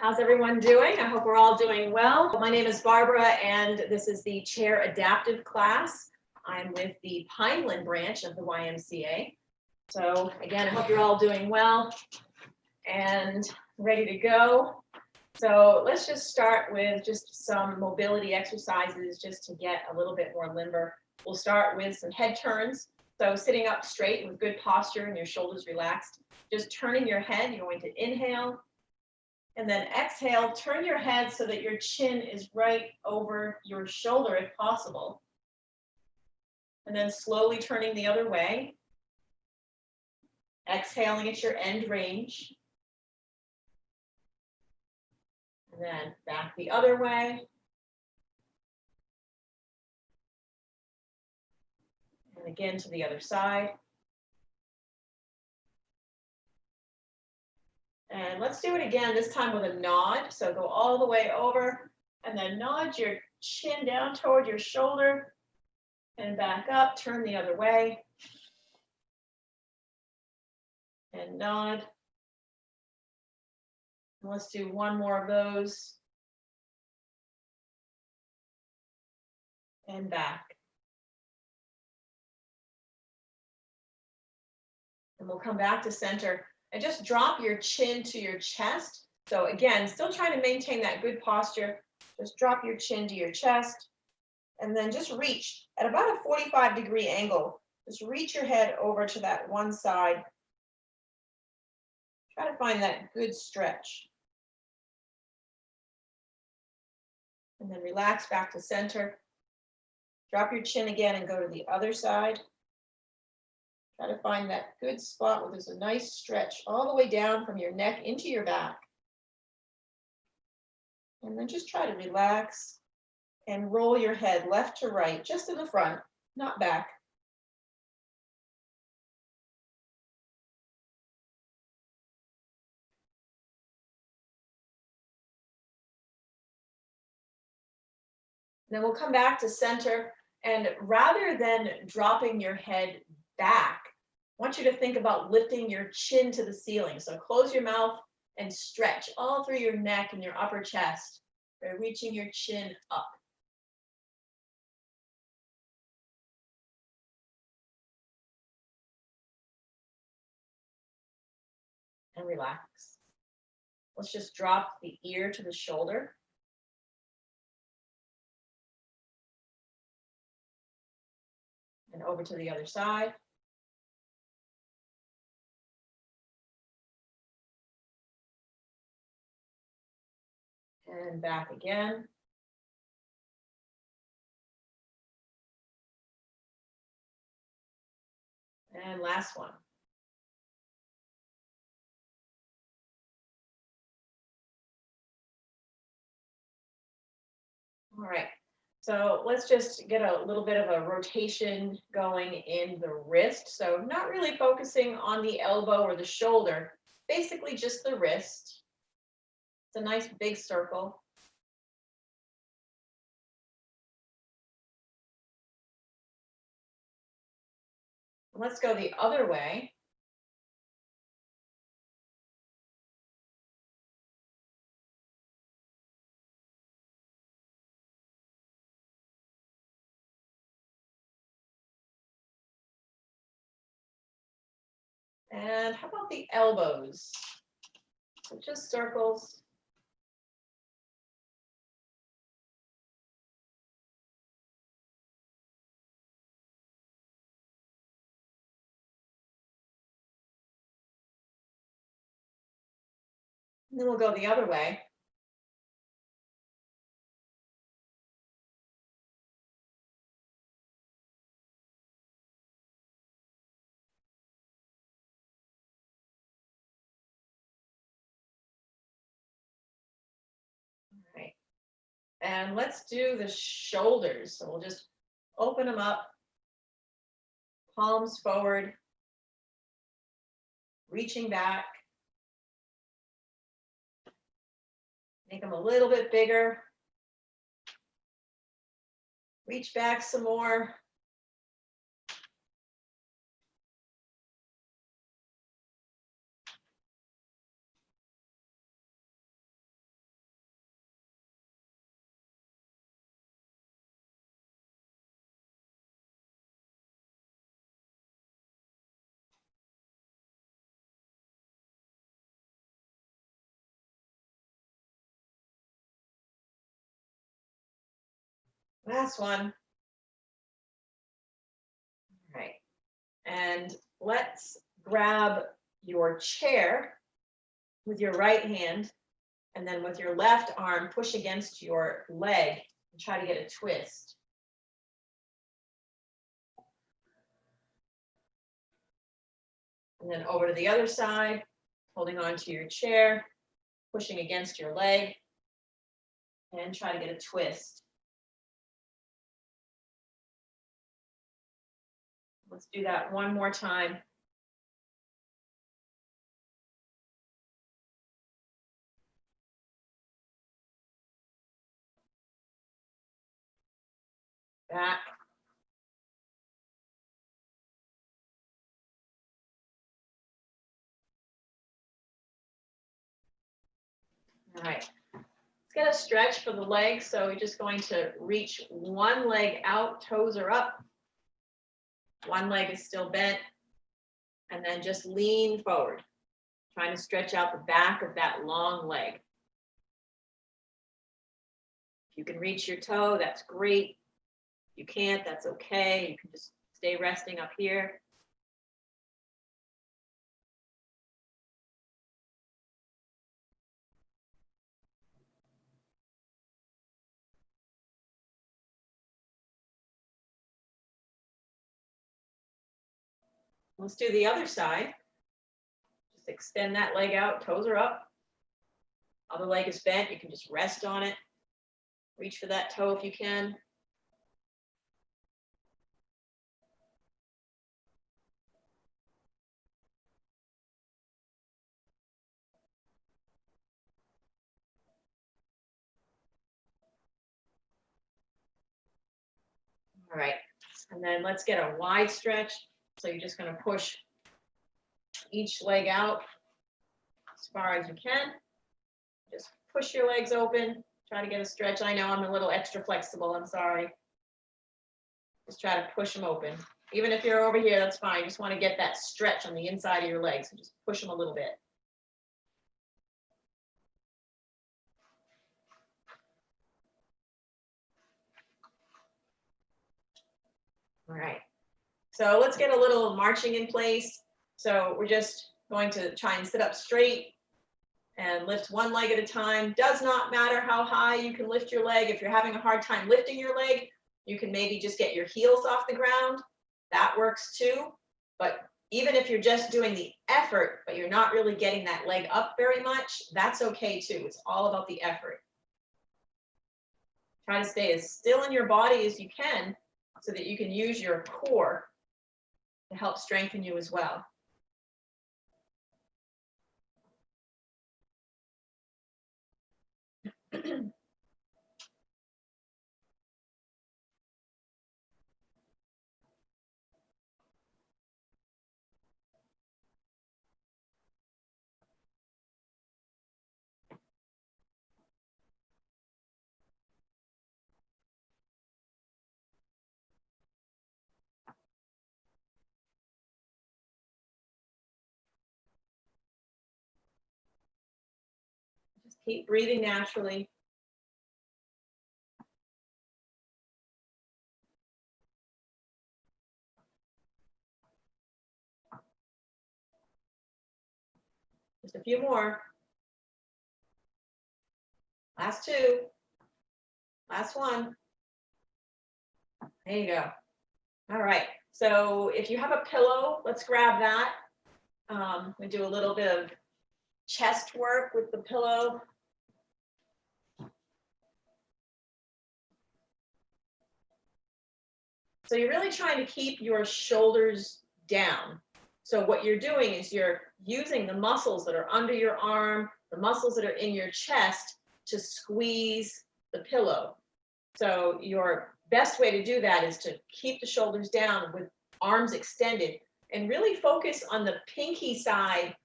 How's everyone doing? I hope we're all doing well. My name is Barbara, and this is the Chair Adaptive class. I'm with the Pineland branch of the YMCA. So again, I hope you're all doing well and ready to go. So let's just start with just some mobility exercises just to get a little bit more limber. We'll start with some head turns. So sitting up straight with good posture and your shoulders relaxed. Just turning your head, you're going to inhale. And then exhale, turn your head so that your chin is right over your shoulder if possible. And then slowly turning the other way. Exhaling at your end range. And then back the other way. And again to the other side. And let's do it again, this time with a nod. So go all the way over and then nod your chin down toward your shoulder and back up, turn the other way. And nod. And let's do one more of those. And back. And we'll come back to center. And just drop your chin to your chest. So again, still trying to maintain that good posture. Just drop your chin to your chest. And then just reach at about a 45-degree angle. Just reach your head over to that one side. Try to find that good stretch. And then relax back to center. Drop your chin again and go to the other side. Try to find that good spot where there's a nice stretch all the way down from your neck into your back. And then just try to relax and roll your head left to right, just to the front, not back. Then we'll come back to center, and rather than dropping your head back, I want you to think about lifting your chin to the ceiling. So close your mouth and stretch all through your neck and your upper chest by reaching your chin up. And relax. Let's just drop the ear to the shoulder. And over to the other side. And back again. And last one. All right, so let's just get a little bit of a rotation going in the wrist. So not really focusing on the elbow or the shoulder, basically just the wrist. It's a nice big circle. Let's go the other way. And how about the elbows? So just circles. And then we'll go the other way. All right. And let's do the shoulders. So we'll just open them up, palms forward, reaching back. Make them a little bit bigger. Reach back some more. Last one. All right. And let's grab your chair with your right hand, and then with your left arm, push against your leg and try to get a twist. And then over to the other side, holding on to your chair, pushing against your leg, and try to get a twist. Let's do that one more time. Back. All right. Let's get a stretch for the legs. So we're just going to reach one leg out, toes are up. One leg is still bent. And then just lean forward, trying to stretch out the back of that long leg. If you can reach your toe, that's great. If you can't, that's okay. You can just stay resting up here. Let's do the other side. Just extend that leg out, toes are up. Other leg is bent, you can just rest on it. Reach for that toe if you can. All right, and then let's get a wide stretch. So you're just gonna push each leg out as far as you can. Just push your legs open, try to get a stretch. I know I'm a little extra flexible, I'm sorry. Just try to push them open. Even if you're over here, that's fine. You just want to get that stretch on the inside of your legs. So just push them a little bit. All right. So let's get a little marching in place. So we're just going to try and sit up straight and lift one leg at a time. Does not matter how high you can lift your leg. If you're having a hard time lifting your leg, you can maybe just get your heels off the ground. That works too. But even if you're just doing the effort, but you're not really getting that leg up very much, that's okay too. It's all about the effort. Try to stay as still in your body as you can so that you can use your core to help strengthen you as well. Just keep breathing naturally. Just a few more. Last two. Last one. There you go. All right. So if you have a pillow, let's grab that. We do a little bit of chest work with the pillow. So you're really trying to keep your shoulders down. So what you're doing is you're using the muscles that are under your arm, the muscles that are in your chest to squeeze the pillow. So your best way to do that is to keep the shoulders down with arms extended and really focus on the pinky side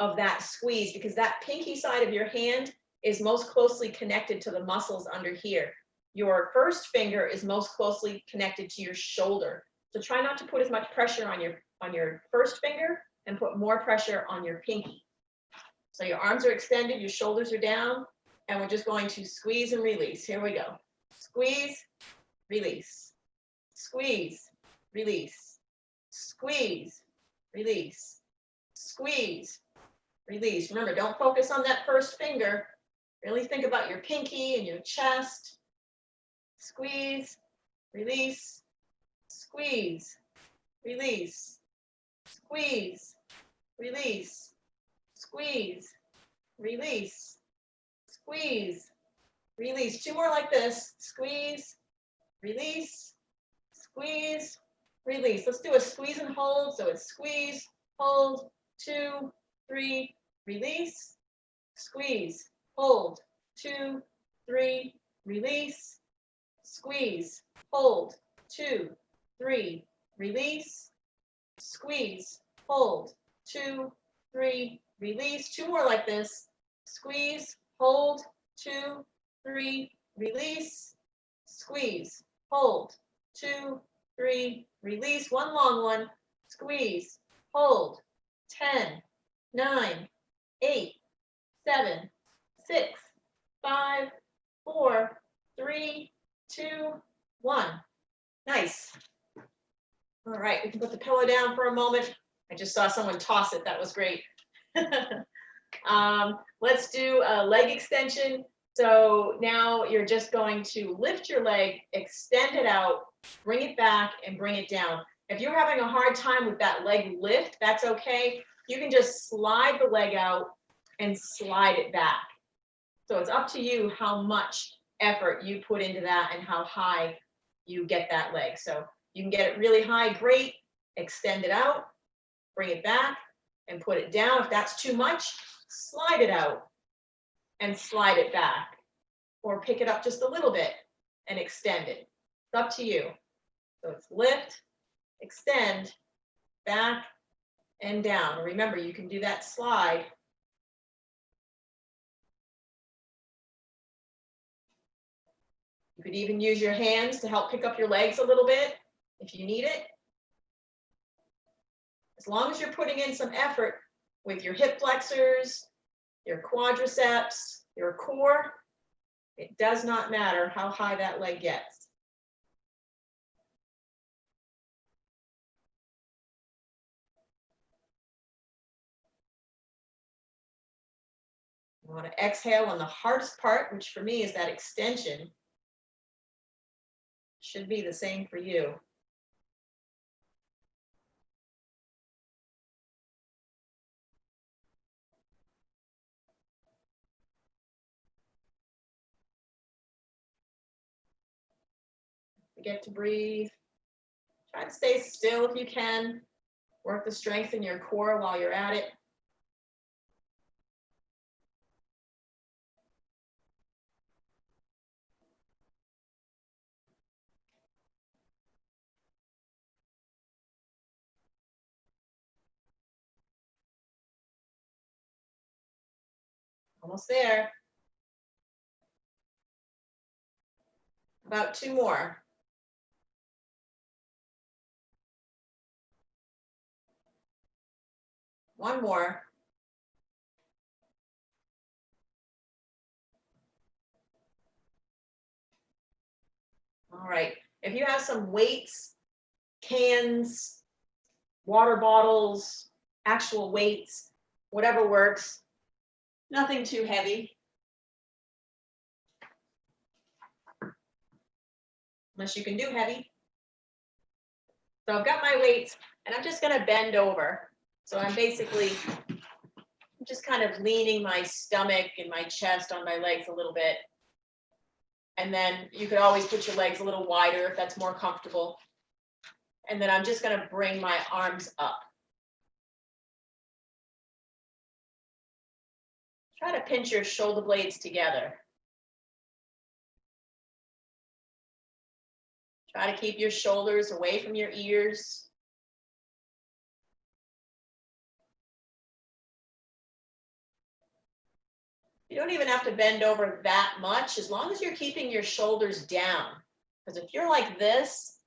of that squeeze, because that pinky side of your hand is most closely connected to the muscles under here. Your first finger is most closely connected to your shoulder. So try not to put as much pressure on your first finger and put more pressure on your pinky. So your arms are extended, your shoulders are down, and we're just going to squeeze and release. Here we go. Squeeze, release, squeeze, release, squeeze, release, squeeze, release. Remember, don't focus on that first finger. Really think about your pinky and your chest. Squeeze, release, squeeze, release, squeeze, release, squeeze, release, squeeze, release. Two more like this. Squeeze, release, squeeze, release. Let's do a squeeze and hold. So it's squeeze, hold, 2, 3, release, squeeze, hold, 2, 3, release, squeeze, hold, 2, 3, release, squeeze, hold, 2, 3, release. Two more like this. Squeeze, hold, 2, 3, release, squeeze, hold, 2, 3, release. One long one. Squeeze, hold, 10, 9, 8, 7, 6, 5, 4, 3, 2, 1. Nice. All right, we can put the pillow down for a moment. I just saw someone toss it. That was great. Let's do a leg extension. So now you're just going to lift your leg, extend it out, bring it back, and bring it down. If you're having a hard time with that leg lift, that's okay. You can just slide the leg out and slide it back. So it's up to you how much effort you put into that and how high you get that leg. So you can get it really high, great, extend it out, bring it back, and put it down. If that's too much, slide it out and slide it back, or pick it up just a little bit and extend it. It's up to you. So it's lift, extend, back, and down. Remember, you can do that slide. You could even use your hands to help pick up your legs a little bit if you need it. As long as you're putting in some effort with your hip flexors, your quadriceps, your core, it does not matter how high that leg gets. You want to exhale on the hardest part, which for me is that extension. Should be the same for you. Forget to breathe. Try to stay still if you can. Work the strength in your core while you're at it. Almost there. About 2 more. One more. All right. If you have some weights, cans, water bottles, actual weights, whatever works, nothing too heavy. Unless you can do heavy. So I've got my weights and I'm just going to bend over. So I'm just kind of leaning my stomach and my chest on my legs a little bit. And then you could always put your legs a little wider if that's more comfortable. And then I'm just going to bring my arms up. Try to pinch your shoulder blades together. Try to keep your shoulders away from your ears. You don't even have to bend over that much, as long as you're keeping your shoulders down. Because if you're like this,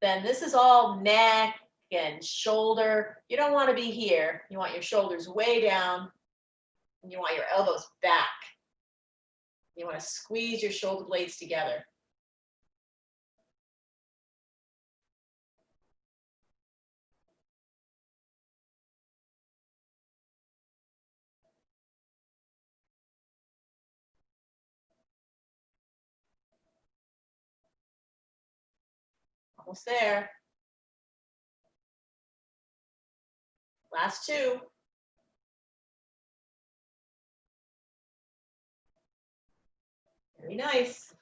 then this is all neck and shoulder. You don't want to be here. You want your shoulders way down, and you want your elbows back. You want to squeeze your shoulder blades together. Almost there. Last two. Very nice.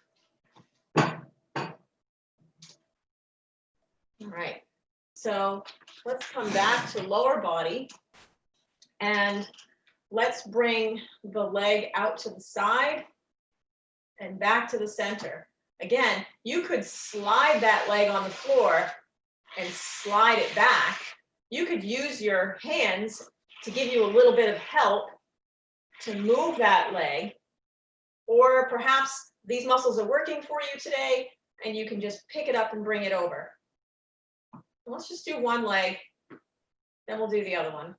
All right, so let's come back to lower body and let's bring the leg out to the side and back to the center. Again, you could slide that leg on the floor and slide it back. You could use your hands to give you a little bit of help to move that leg, or perhaps these muscles are working for you today and you can just pick it up and bring it over. Let's just do one leg, then we'll do the other one.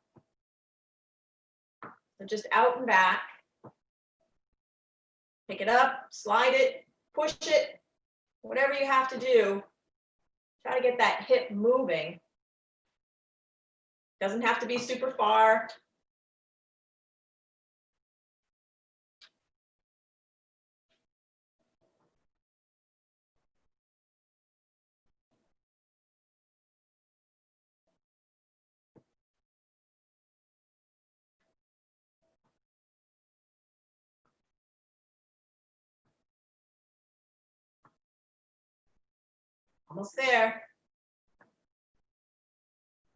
So just out and back. Pick it up, slide it, push it, whatever you have to do. Try to get that hip moving. Doesn't have to be super far. Almost there.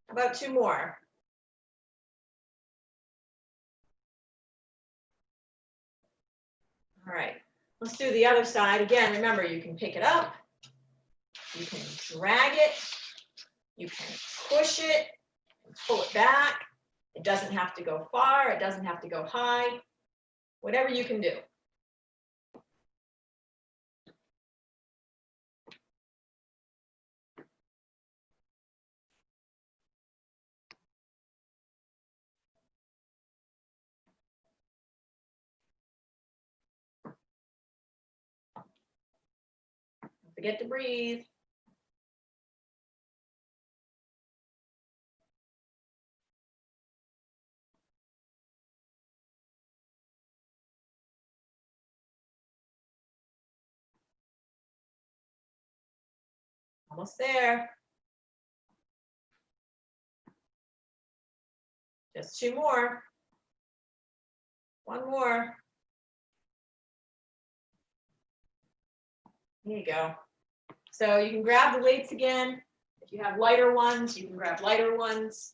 About two more. All right, let's do the other side. Again, remember, you can pick it up, you can drag it, you can push it, pull it back. It doesn't have to go far, it doesn't have to go high, whatever you can do. Don't forget to breathe. Almost there. Just two more. One more. There you go. So you can grab the weights again. If you have lighter ones, you can grab lighter ones.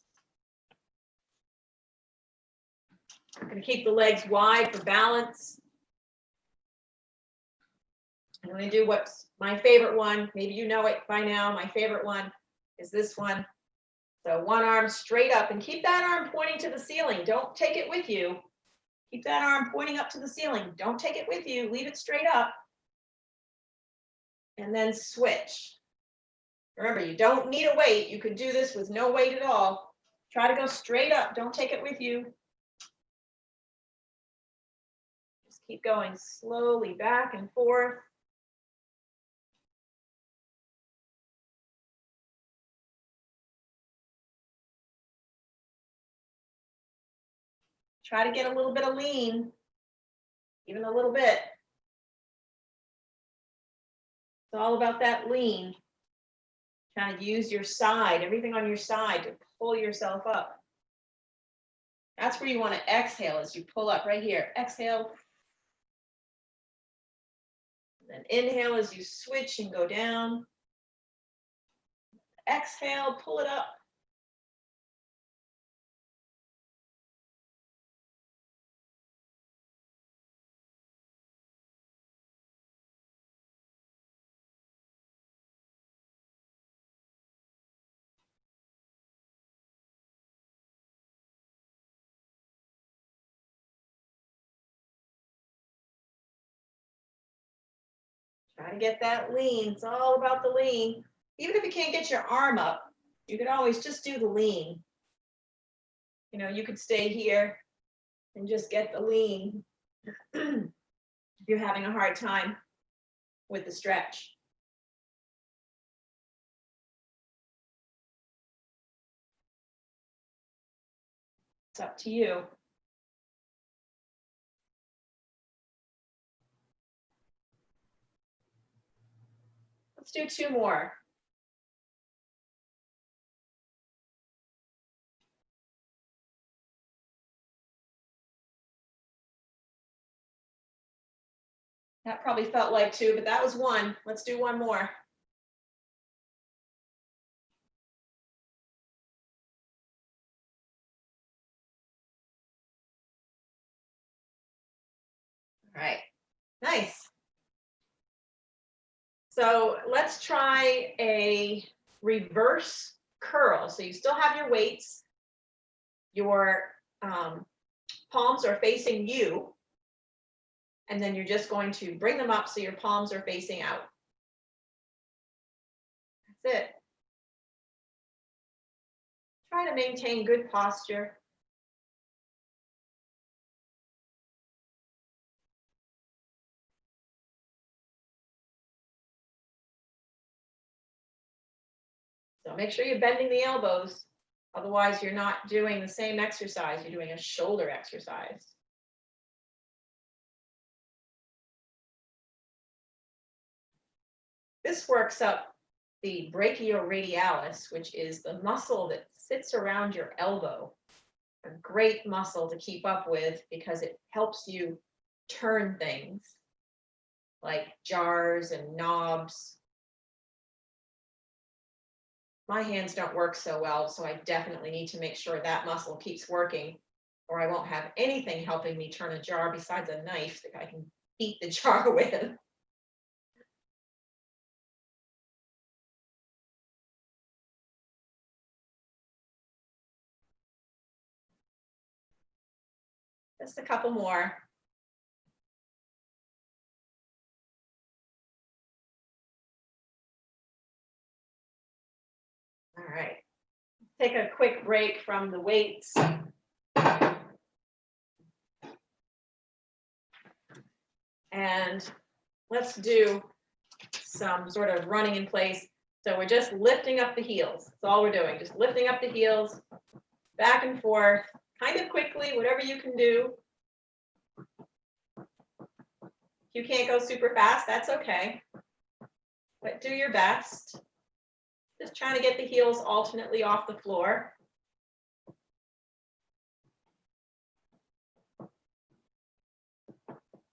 I'm going to keep the legs wide for balance. I'm going to do what's my favorite one. Maybe you know it by now. My favorite one is this one. So one arm straight up, and keep that arm pointing to the ceiling. Don't take it with you. Keep that arm pointing up to the ceiling. Don't take it with you. Leave it straight up. And then switch. Remember, you don't need a weight. You could do this with no weight at all. Try to go straight up. Don't take it with you. Just keep going slowly back and forth. Try to get a little bit of lean, even a little bit. It's all about that lean. Trying to use your side, everything on your side to pull yourself up. That's where you want to exhale as you pull up right here. Exhale. And then inhale as you switch and go down. Exhale, pull it up. Try to get that lean. It's all about the lean. Even if you can't get your arm up, you could always just do the lean. You know, you could stay here and just get the lean if you're having a hard time with the stretch. It's up to you. Let's do two more. That probably felt like 2, but that was 1. Let's do 1 more. All right, nice. So let's try a reverse curl. So you still have your weights. Your palms are facing you. And then you're just going to bring them up so your palms are facing out. That's it. Try to maintain good posture. So make sure you're bending the elbows. Otherwise, you're not doing the same exercise. You're doing a shoulder exercise. This works up the brachioradialis, which is the muscle that sits around your elbow. A great muscle to keep up with because it helps you turn things like jars and knobs. My hands don't work so well, so I definitely need to make sure that muscle keeps working, or I won't have anything helping me turn a jar besides a knife that I can beat the jar with. Just a couple more. All right. Take a quick break from the weights. And let's do some sort of running in place. So we're just lifting up the heels. That's all we're doing. Just lifting up the heels, back and forth, kind of quickly, whatever you can do. If you can't go super fast, that's okay. But do your best. Just trying to get the heels alternately off the floor.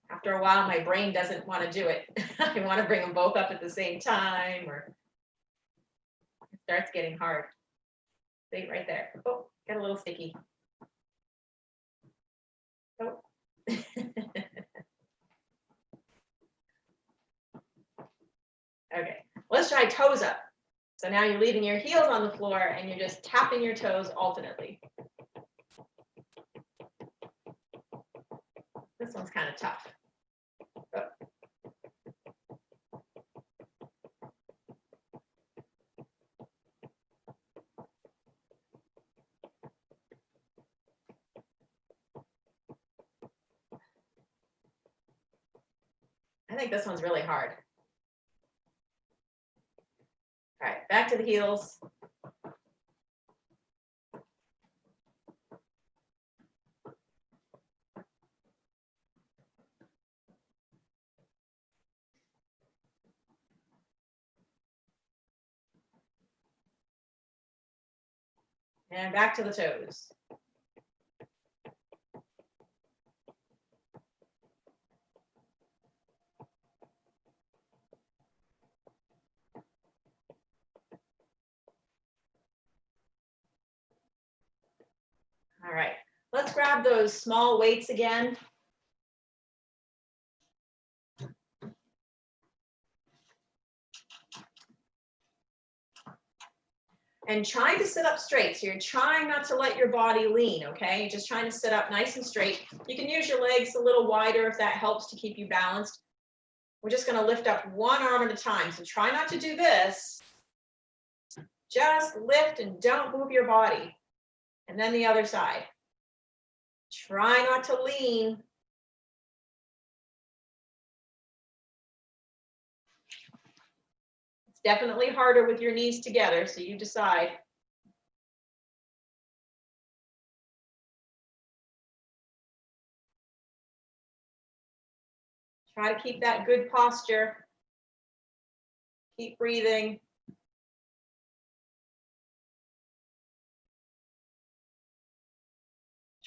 After a while, my brain doesn't want to do it. I want to bring them both up at the same time, or it starts getting hard. See, right there. Oh, got a little sticky. Oh. Okay, let's try toes up. So now you're leaving your heels on the floor and you're just tapping your toes alternately. This one's kind of tough. Oh. I think this one's really hard. All right, back to the heels. And back to the toes. All right, let's grab those small weights again. And trying to sit up straight. So you're trying not to let your body lean, okay? You're just trying to sit up nice and straight. You can use your legs a little wider if that helps to keep you balanced. We're just gonna lift up one arm at a time. So try not to do this. Just lift and don't move your body. And then the other side. Try not to lean. It's definitely harder with your knees together, so you decide. Try to keep that good posture. Keep breathing.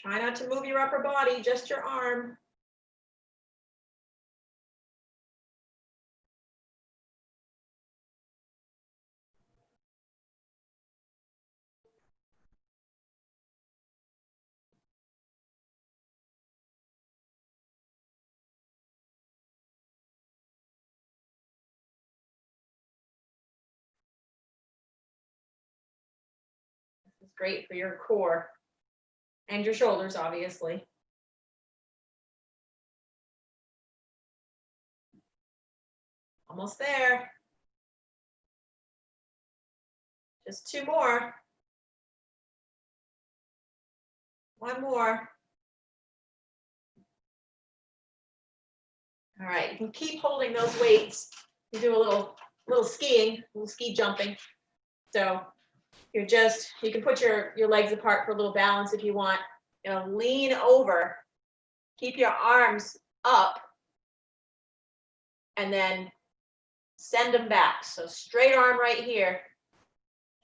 Try not to move your upper body, just your arm. great for your core and your shoulders, obviously. Almost there. Just 2 more. 1 more. All right, you can keep holding those weights. You do a little skiing, a little ski jumping. So you can put your legs apart for a little balance if you want. You know, lean over, keep your arms up, and then send them back. So straight arm right here.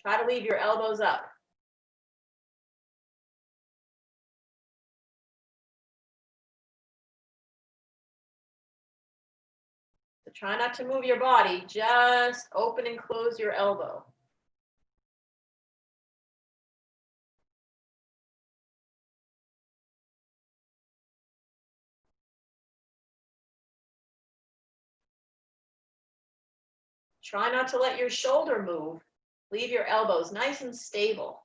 Try to leave your elbows up. So try not to move your body, just open and close your elbow. Try not to let your shoulder move. Leave your elbows nice and stable.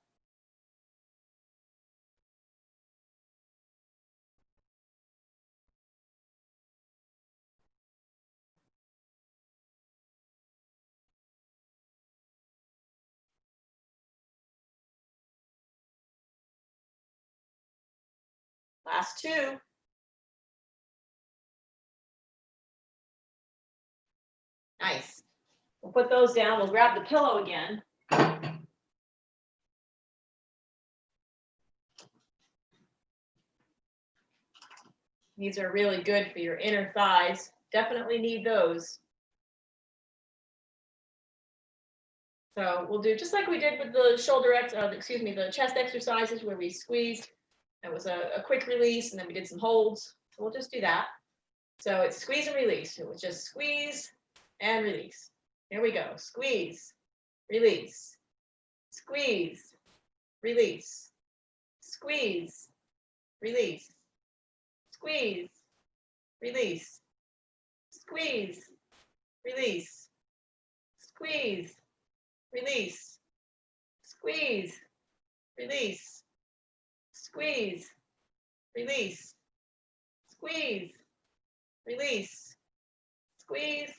Last 2. Nice. We'll put those down. We'll grab the pillow again. These are really good for your inner thighs. Definitely need those. So we'll do just like we did with the the chest exercises where we squeezed. That was a quick release, and then we did some holds. So we'll just do that. So it's squeeze and release. It was just squeeze and release. Here we go. Squeeze, release, squeeze, release, squeeze, release, squeeze, release, squeeze, release, squeeze, release, squeeze, release, squeeze, release, squeeze, release, squeeze,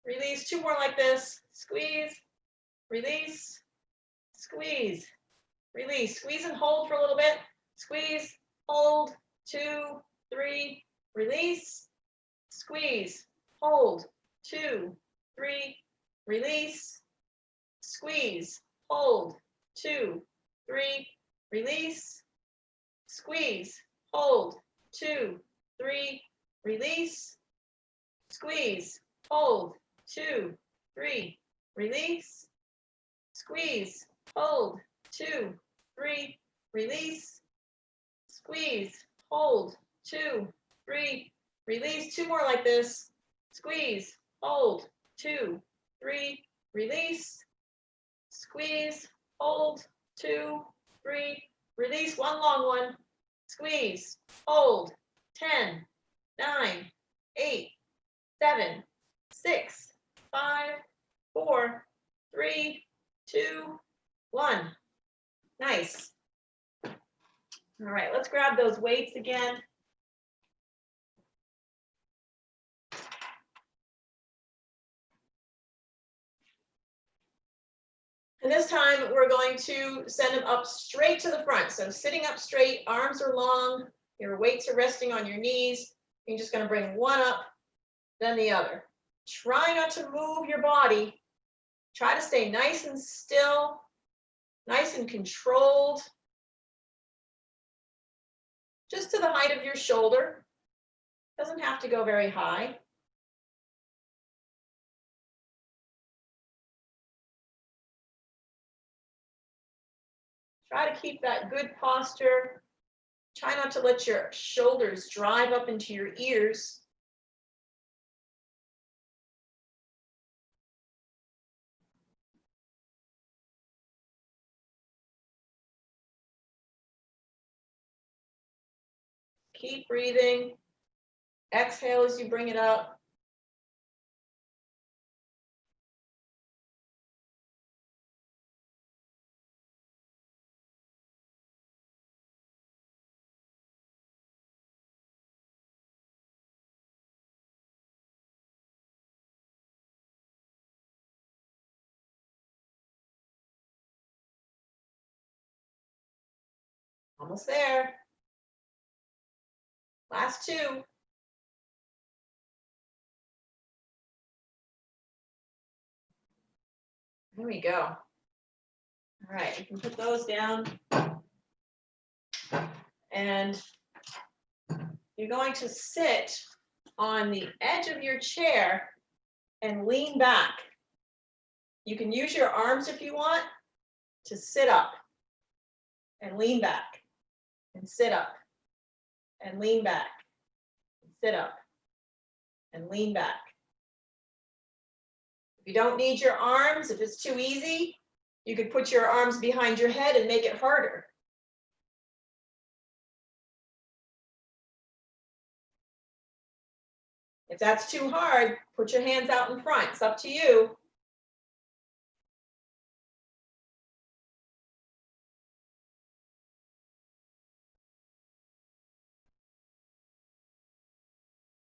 release. 2 more like this. Squeeze, release, squeeze, release. Squeeze and hold for a little bit. Squeeze, hold, 2, 3, release, squeeze, hold, 2, 3, release, squeeze, hold, 2, 3, release, squeeze, hold, 2, 3, release, squeeze, hold, 2, 3, release, squeeze, hold, 2, 3, release, squeeze, hold, 2, 3, release. 2 more like this. Squeeze, hold, 2, 3, release, squeeze, hold, 2, 3, release. 1 long one. Squeeze, hold, 10, 9, 8, 7, 6, 5, 4, 3, 2, 1. Nice. All right, let's grab those weights again. And this time we're going to send them up straight to the front. So sitting up straight, arms are long, your weights are resting on your knees. You're just going to bring one up, then the other. Try not to move your body. Try to stay nice and still, nice and controlled. Just to the height of your shoulder. Doesn't have to go very high. Try to keep that good posture. Try not to let your shoulders drive up into your ears. Keep breathing. Exhale as you bring it up. Almost there. Last two. There we go. All right, you can put those down. And you're going to sit on the edge of your chair and lean back. You can use your arms if you want to sit up and lean back and sit up and lean back, sit up and lean back. If you don't need your arms, if it's too easy, you could put your arms behind your head and make it harder. If that's too hard, put your hands out in front. It's up to you.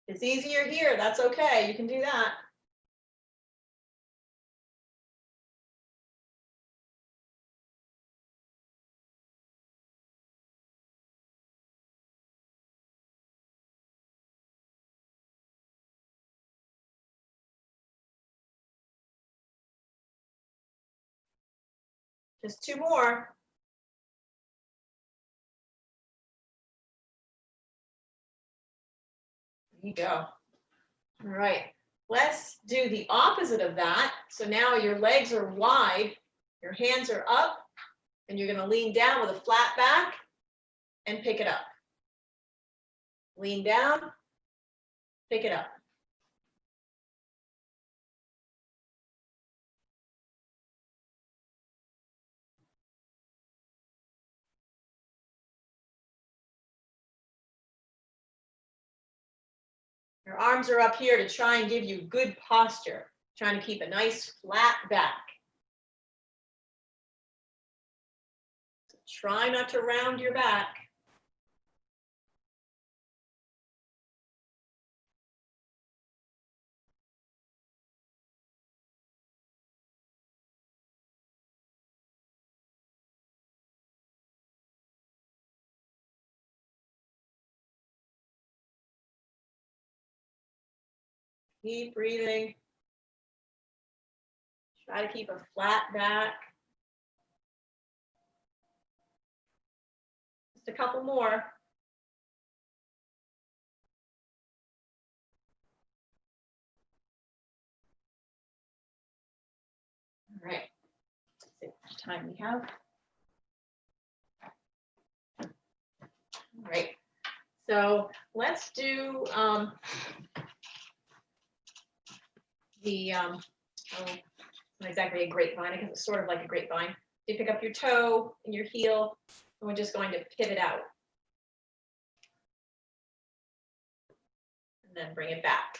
If it's easier here, that's okay. You can do that. Just two more. There you go. All right, let's do the opposite of that. So now your legs are wide, your hands are up, and you're going to lean down with a flat back and pick it up. Lean down, pick it up. Your arms are up here to try and give you good posture, trying to keep a nice flat back. So try not to round your back. Keep breathing. Try to keep a flat back. Just a couple more. All right. Let's see how much time we have. All right. So let's do not exactly a grapevine, because it's sort of like a grapevine. You pick up your toe and your heel, and we're just going to pivot out. And then bring it back.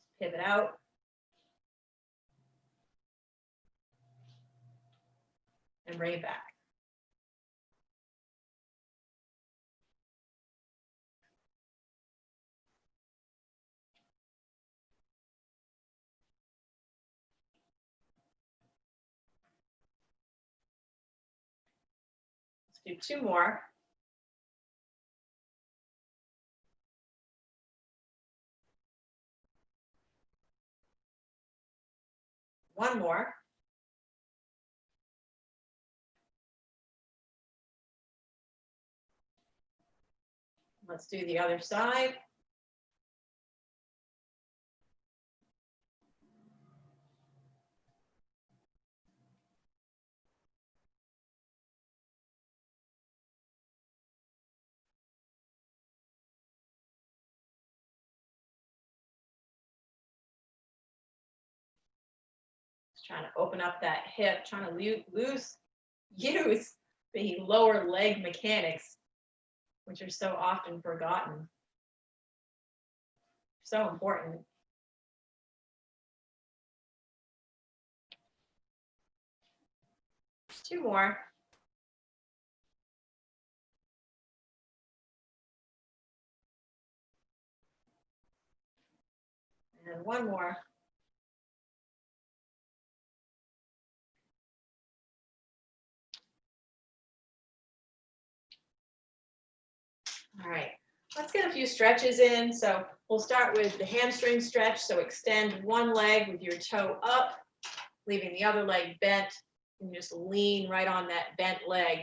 Just pivot out. And bring it back. Let's do two more. One more. Let's do the other side. Just trying to open up that hip, trying to use the lower leg mechanics, which are so often forgotten. So important. Two more. And one more. right, let's get a few stretches in. So we'll start with the hamstring stretch. So extend one leg with your toe up, leaving the other leg bent, and just lean right on that bent leg.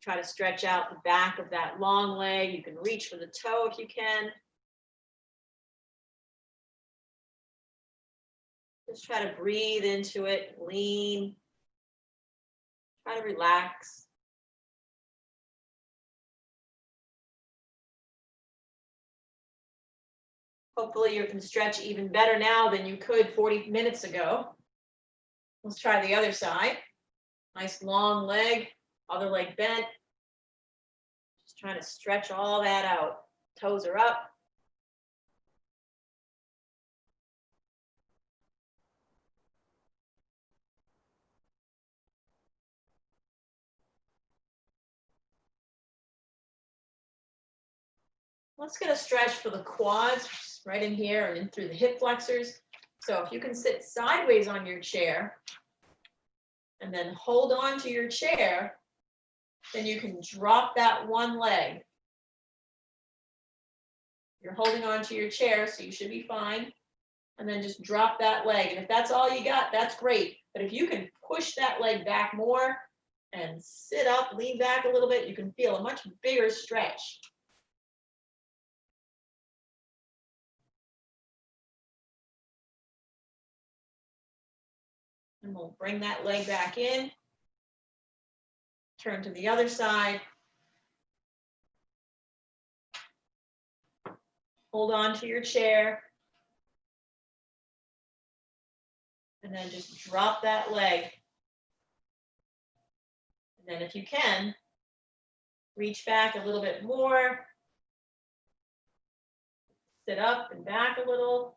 Try to stretch out the back of that long leg. You can reach for the toe if you can. Just try to breathe into it, lean. Try to relax. Hopefully you can stretch even better now than you could 40 minutes ago. Let's try the other side. Nice long leg, other leg bent. Just trying to stretch all that out. Toes are up. Let's get a stretch for the quads, right in here and in through the hip flexors. So if you can sit sideways on your chair and then hold on to your chair, then you can drop that one leg. You're holding on to your chair, so you should be fine. And then just drop that leg. And if that's all you got, that's great. But if you can push that leg back more and sit up, lean back a little bit, you can feel a much bigger stretch. And we'll bring that leg back in. Turn to the other side. Hold on to your chair. And then just drop that leg. And then if you can, reach back a little bit more. Sit up and back a little.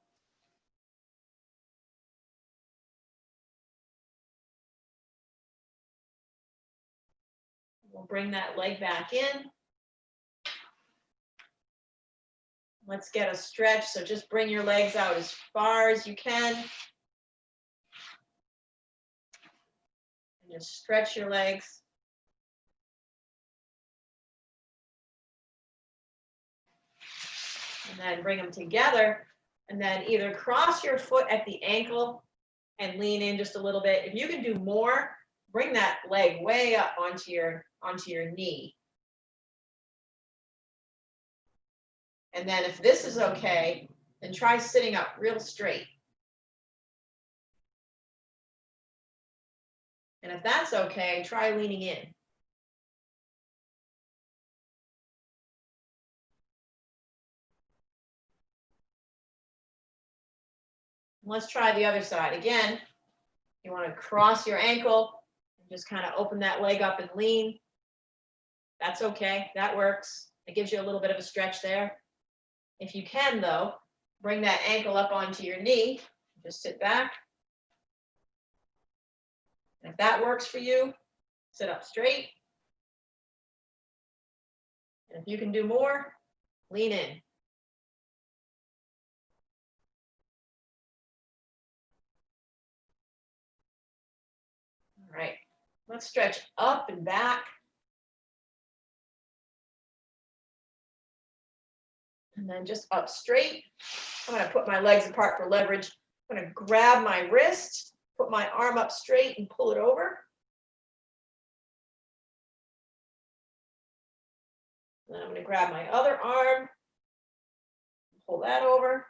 We'll bring that leg back in. Let's get a stretch. So just bring your legs out as far as you can. And just stretch your legs. And then bring them together. And then either cross your foot at the ankle and lean in just a little bit. If you can do more, bring that leg way up onto your knee. And then if this is okay, then try sitting up real straight. And if that's okay, try leaning in. Let's try the other side. Again, you want to cross your ankle and just kind of open that leg up and lean. That's okay. That works. It gives you a little bit of a stretch there. If you can, though, bring that ankle up onto your knee. Just sit back. And if that works for you, sit up straight. And if you can do more, lean in. All right, let's stretch up and back. And then just up straight. I'm going to put my legs apart for leverage. I'm going to grab my wrist, put my arm up straight and pull it over. Then I'm going to grab my other arm, pull that over.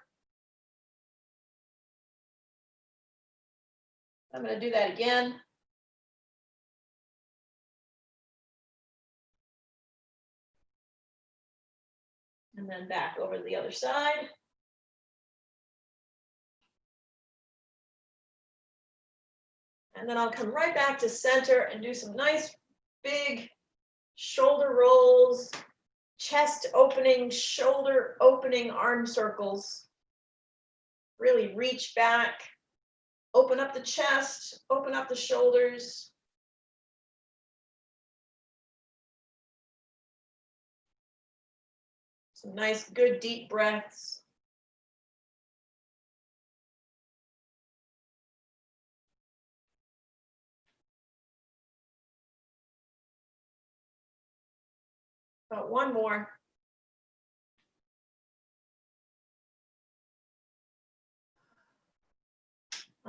I'm going to do that again. And then back over to the other side. And then I'll come right back to center and do some nice big shoulder rolls, chest opening, shoulder opening arm circles. Really reach back, open up the chest, open up the shoulders. Some nice, good deep breaths. About one more.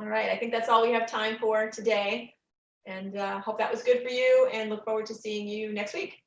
All right, I think that's all we have time for today. And hope that was good for you and look forward to seeing you next week.